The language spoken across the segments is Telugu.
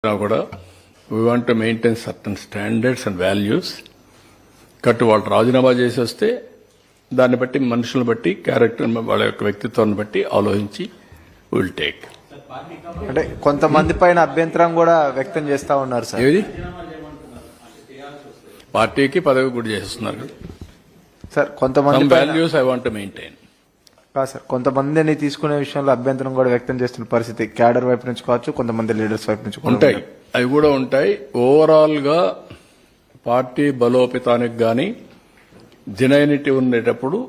కూడా we want to maintain certain standards and values. కట్టు వాళ్ళు రాజీనామా చేసి వస్తే దాన్ని బట్టి మనుషులను బట్టి క్యారెక్టర్ వాళ్ళ యొక్క వ్యక్తిత్వాన్ని బట్టి ఆలోచించి విల్ టేక్. అంటే కొంతమంది పైన అభ్యంతరం కూడా వ్యక్తం చేస్తా ఉన్నారు సార్. ఏది పార్టీకి పదవి కూడా చేస్తున్నారు సార్. కొంతమంది values I want to maintain కాదు సార్, కొంతమందిని తీసుకునే విషయంలో అభ్యంతరం కూడా వ్యక్తం చేస్తున్న పరిస్థితి క్యాడర్ వైపు నుంచి కావచ్చు, కొంతమంది లీడర్స్ వైపు నుంచి ఉంటాయి. అవి కూడా ఉంటాయి. ఓవరాల్ గా పార్టీ బలోపేతానికి గాని జెన్యూనిటీ ఉండేటప్పుడు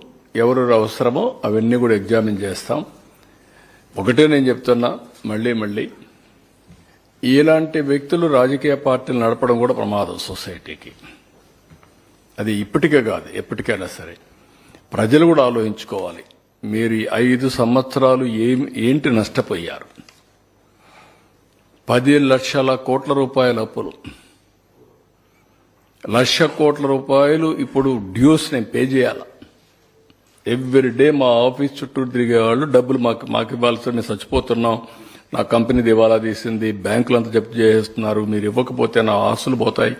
ఎవరు అవసరమో అవన్నీ కూడా ఎగ్జామిన్ చేస్తాం. ఒకటే నేను చెప్తున్నా మళ్లీ ఇలాంటి వ్యక్తులు రాజకీయ పార్టీలు నడపడం కూడా ప్రమాదం సొసైటీకి. అది ఇప్పటికే కాదు, ఎప్పటికైనా సరే ప్రజలు కూడా ఆలోచించుకోవాలి. మీరు 5 సంవత్సరాలు ఏంటి నష్టపోయారు? 10 లక్షల కోట్ల రూపాయల అప్పులు, 1,00,000 కోట్ల రూపాయలు ఇప్పుడు డ్యూస్ నేను పే చేయాల. ఎవ్రీ డే మా ఆఫీస్ చుట్టూ తిరిగేవాళ్ళు డబ్బులు మాకు ఇవ్వాల్సి మేము చచ్చిపోతున్నాం, నా కంపెనీ దివాలా తీసింది, బ్యాంకులంతా జప్తు చేస్తున్నారు, మీరు ఇవ్వకపోతే నా ఆస్తులు పోతాయి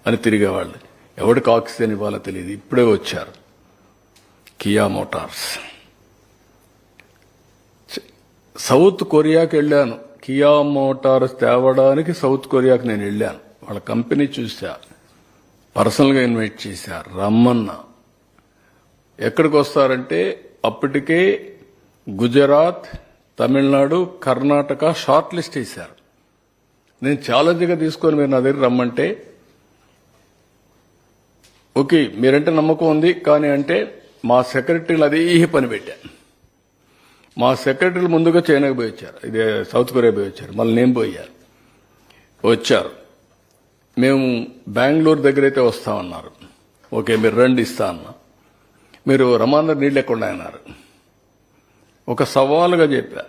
అని తిరిగేవాళ్ళు. ఎవరికి ఆక్సిజన్ ఇవ్వాలో తెలియదు. ఇప్పుడే వచ్చారు కియా మోటార్స్. సౌత్ కొరియాకి వెళ్ళాను, కియా మోటార్స్ తేవడానికి సౌత్ కొరియాకి నేను వెళ్ళాను. వాళ్ళ కంపెనీ చూసా, పర్సనల్ గా ఇన్వైట్ చేశా, రమ్మన్నా. ఎక్కడికి వస్తారంటే అప్పటికే గుజరాత్, తమిళనాడు, కర్ణాటక షార్ట్ లిస్ట్ వేశారు. నేను ఛాలెంజ్గా తీసుకొని మీరు నా దగ్గర రమ్మంటే ఓకే మీరంటే నమ్మకం ఉంది కానీ అంటే మా సెక్రటరీలు అదే పని పెట్టాను. మా సెక్రటరీలు ముందుగా చైనాకి పోయి వచ్చారు, ఇదే సౌత్ కొరియా పోయి వచ్చారు, మళ్ళీ నేను పోయాను. వచ్చారు, మేము బెంగళూరు దగ్గర అయితే వస్తామన్నారు. ఓకే మీరు రండి ఇస్తా అన్నా. మీరు రమాందర్ నీళ్ళు ఎక్కడ అన్నారు. ఒక సవాలుగా చెప్పా,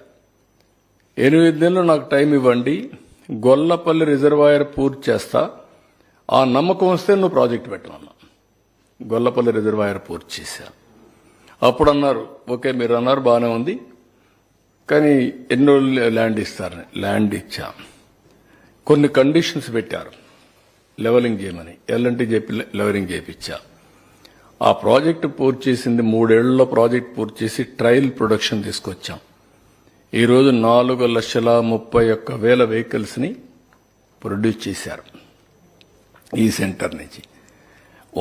8 నెలలు నాకు టైం ఇవ్వండి, గొల్లపల్లి రిజర్వాయర్ పూర్తి చేస్తా, ఆ నమ్మకం వస్తే నువ్వు ప్రాజెక్ట్ పెట్టమన్నా. గొల్లపల్లి రిజర్వాయర్ పూర్తి చేశా. అప్పుడు అన్నారు ఓకే మీరు అన్నారు బాగానే ఉంది కానీ ఎన్ని రోజులు ల్యాండ్ ఇస్తారని. ల్యాండ్ ఇచ్చా, కొన్ని కండిషన్స్ పెట్టారు లెవెలింగ్ చేయమని, ఎల్ఎన్టీ చెప్పి లెవెలింగ్ చేయించా. ఆ ప్రాజెక్టు పూర్తి చేసింది 3 ఏళ్లలో ప్రాజెక్ట్ పూర్తి చేసి ట్రయల్ ప్రొడక్షన్ తీసుకొచ్చాం. ఈరోజు 4,31,000 వెహికల్స్ ని ప్రొడ్యూస్ చేశారు ఈ సెంటర్ నుంచి.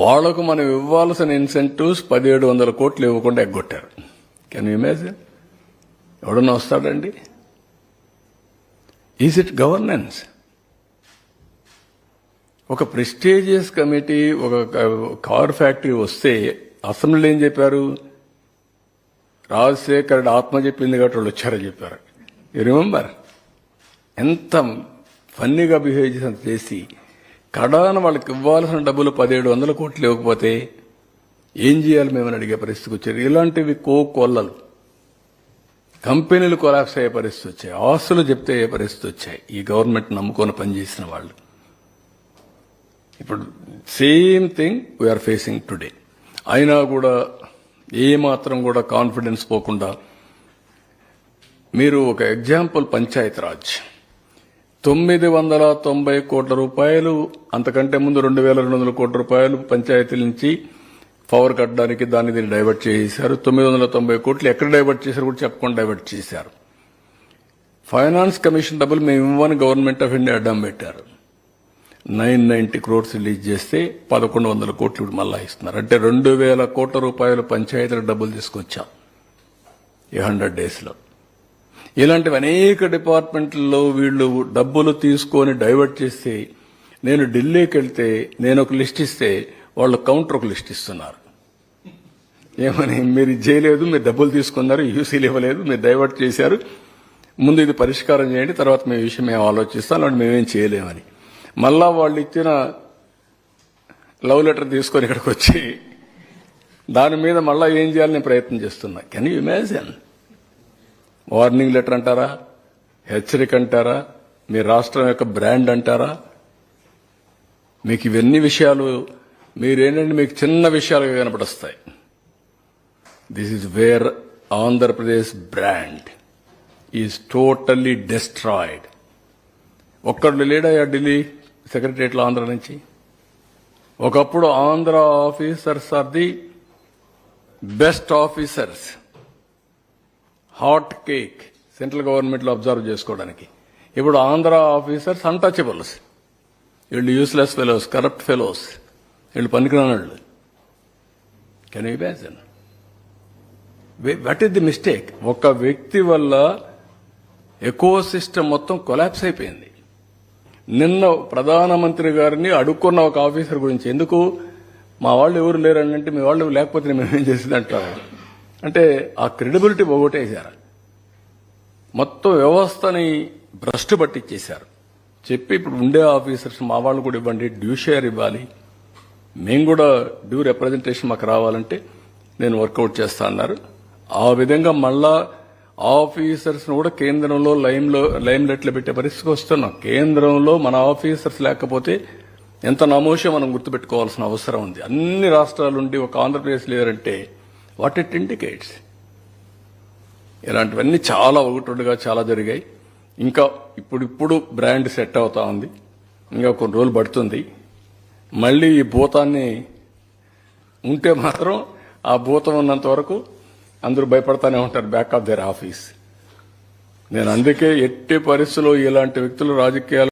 వాళ్లకు మనం ఇవ్వాల్సిన ఇన్సెంటివ్స్ 1,700 కోట్లు ఇవ్వకుండా ఎగ్గొట్టారు. Can you imagine? ఎవడన్నా వస్తాడండి? Is it governance? ఒక ప్రెస్టీజియస్ కమిటీ, ఒక కార్ ఫ్యాక్టరీ వస్తే అసెంబ్లీలో ఏం చెప్పారు? రాజశేఖర్ ఆత్మ చెప్పింది కాబట్టి వాళ్ళు వచ్చారని చెప్పారు. You remember? ఎంత ఫన్నీగా బిహేవ్ చేసి కడాన వాళ్ళకి ఇవ్వాల్సిన డబ్బులు 1,700 కోట్లు ఇవ్వకపోతే ఏం చేయాలి మేమని అడిగే పరిస్థితికి వచ్చారు. ఇలాంటివి కోకొల్లలు. కంపెనీలు కొలాప్స్ అయ్యే పరిస్థితి వచ్చాయి, ఆస్తులు చెప్తే అయ్యే పరిస్థితి వచ్చాయి ఈ గవర్నమెంట్ నమ్ముకొని పనిచేసిన వాళ్ళు. ఇప్పుడు same thing we are facing today. అయినా కూడా ఏమాత్రం కూడా కాన్ఫిడెన్స్ పోకుండా మీరు ఒక ఎగ్జాంపుల్ పంచాయతీరాజ్ 990 కోట్ల రూపాయలు, అంతకంటే ముందు 2,200 కోట్ల రూపాయలు పంచాయతీల నుంచి పవర్ కట్టడానికి దీన్ని డైవర్ట్ చేశారు. 990 కోట్లు ఎక్కడ డైవర్ట్ చేశారు కూడా చెప్పకుండా డైవర్ట్ చేశారు. ఫైనాన్స్ కమిషన్ డబ్బులు మేము ఇవ్వని గవర్నమెంట్ ఆఫ్ ఇండియా అడ్డం పెట్టారు. 990 క్రోర్స్ రిలీజ్ చేస్తే 1,100 కోట్లు మళ్ళా ఇస్తున్నారు. అంటే 2,000 కోట్ల రూపాయలు పంచాయతీల డబ్బులు తీసుకొచ్చాం ఈ 100 days లో. ఇలాంటివి అనేక డిపార్ట్మెంట్లలో వీళ్ళు డబ్బులు తీసుకొని డైవర్ట్ చేస్తే, నేను ఢిల్లీకి వెళ్తే నేను ఒక లిస్ట్ ఇస్తే వాళ్ళు కౌంటర్ ఒక లిస్ట్ ఇస్తున్నారు. ఏమని? మీరు ఇది చేయలేదు, మీరు డబ్బులు తీసుకున్నారు, యూసీలు ఇవ్వలేదు, మీరు డైవర్ట్ చేశారు, ముందు ఇది పరిష్కారం చేయండి, తర్వాత మీ విషయం మేము ఆలోచిస్తాం, అలాంటి మేమేం చేయలేమని. మళ్ళా వాళ్ళు ఇచ్చిన లవ్ లెటర్ తీసుకొని ఇక్కడికి వచ్చి దాని మీద మళ్ళా ఏం చేయాలని ప్రయత్నం చేస్తున్నా. Can you imagine? Warning letter అంటారా, హెచ్చరిక అంటారా, మీ రాష్ట్రం యొక్క బ్రాండ్ అంటారా? మీకు ఇవన్నీ విషయాలు మీరేంటంటే మీకు చిన్న విషయాలుగా కనపడొస్తాయి. This is where Andhra Pradesh brand is totally destroyed. ఒక్కడు లేడయ్యా ఢిల్లీ సెక్రటరియట్లో ఆంధ్ర నుంచి. ఒకప్పుడు Andhra officers are the best officers, hot cake central గవర్నమెంట్లో అబ్జర్వ్ చేసుకోవడానికి. ఇప్పుడు ఆంధ్ర ఆఫీసర్స్ అన్టచబుల్స్, వీళ్ళు యూస్లెస్ ఫెలోస్, కరప్ట్ ఫెలోస్, వీళ్ళు పనికిరానళ్ళు. Can you imagine what is the mistake? ఒక వ్యక్తి వల్ల ఎకో సిస్టమ్ మొత్తం కొలాప్స్ అయిపోయింది. నిన్న ప్రధానమంత్రి గారిని అడుక్కున్న ఒక ఆఫీసర్ గురించి, ఎందుకు మా వాళ్ళు ఎవరు లేరని అంటే, మీ వాళ్ళు లేకపోతే మేమేం చేసింది అంటారు. అంటే ఆ క్రెడిబిలిటీ పోగొట్టేశారు, మొత్తం వ్యవస్థని భ్రష్టు పట్టించేశారు. చెప్పి ఇప్పుడు ఉండే ఆఫీసర్స్ మా వాళ్ళు కూడా ఇవ్వండి, డ్యూ షేర్ ఇవ్వాలి, మేము కూడా డ్యూ రిప్రజెంటేషన్ మాకు రావాలంటే నేను వర్కౌట్ చేస్తా అన్నారు. ఆ విధంగా మళ్ళా ఆఫీసర్స్ కూడా కేంద్రంలో లైమ్ లైట్లో పెట్టే పరిస్థితికి వస్తున్నాం. కేంద్రంలో మన ఆఫీసర్స్ లేకపోతే ఎంత నమోషో మనం గుర్తుపెట్టుకోవాల్సిన అవసరం ఉంది. అన్ని రాష్ట్రాల నుండి ఒక ఆంధ్రప్రదేశ్ లేదంటే వాట్ ఇట్ ఇండికేట్స్. ఇలాంటివన్నీ చాలా ఒకటిగా చాలా జరిగాయి. ఇంకా ఇప్పుడు బ్రాండ్ సెట్ అవుతా ఉంది, ఇంకా కొన్ని రోజులు పడుతుంది. మళ్ళీ ఈ భూతాన్ని ఉంటే మాత్రం ఆ భూతం ఉన్నంత వరకు అందరూ భయపడతానే ఉంటారు బ్యాక్ ఆఫ్ దేర్ ఆఫీస్. నేను అందుకే ఎట్టి పరిస్థితుల్లో ఇలాంటి వ్యక్తులు రాజకీయాలు